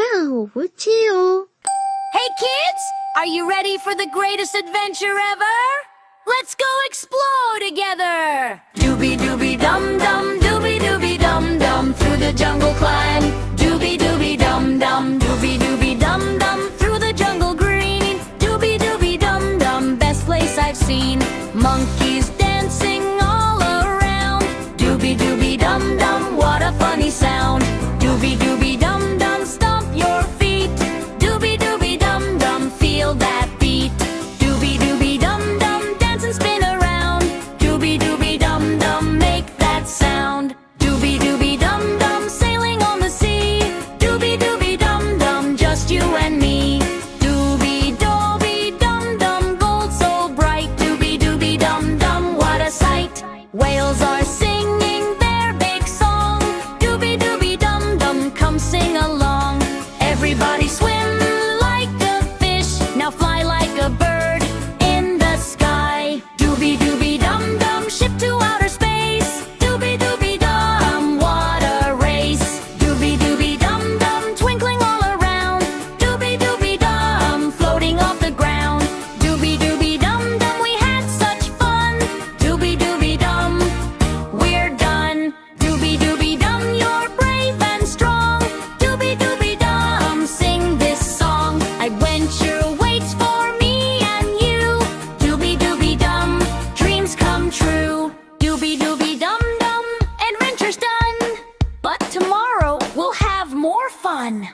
Kauchiu. Hey kids, are you ready for the greatest adventure ever? Let's go explore together! Dubi Dubi Dum Dum, Dubi Dubi Dum Dum, through the jungle climb. Dubi Dubi Dum Dum, Dubi Dubi Dum Dum, through the jungle green. Dubi Dubi Dum Dum, best place I've seen. Monkeys dancing all around. Dubi Dubi Dum Dum, what a funny sound. Dubi Dubi Dum Dum, stomp your feet. Dubi Dubi Dum Dum, feel that beat. Dubi Dubi Dum Dum, dance and spin around. Dubi Dubi Dum Dum, make that sound. Dubi Dubi Dum Dum, sailing on the sea. Dubi Dubi Dum Dum, just you and me. Dubi Dubi Dum Dum, gold so bright. Dubi Dubi Dum Dum, what a sight. Whales are singing their big song. Dubi Dubi Dum Dum, come sing along. Everybody swim like a fish, now fly like a bird in the sky. Dubi Dubi Dum Dum, ship to outer space. Dubi Dubi Dum, what a race. Dubi Dubi Dum Dum, twinkling all around. Dubi Dubi Dum, floating off the ground. Dubi Dubi Dum Dum, we had such fun. Dubi Dubi Dum, we're done. Dubi Dubi Dum, you're brave and strong. Dubi Dubi Dum, sing this song. Adventure waits for me and you. Dubi Dubi Dum, dreams come true. Dubi Dubi Dum Dum, adventure's done. But tomorrow we'll have more fun.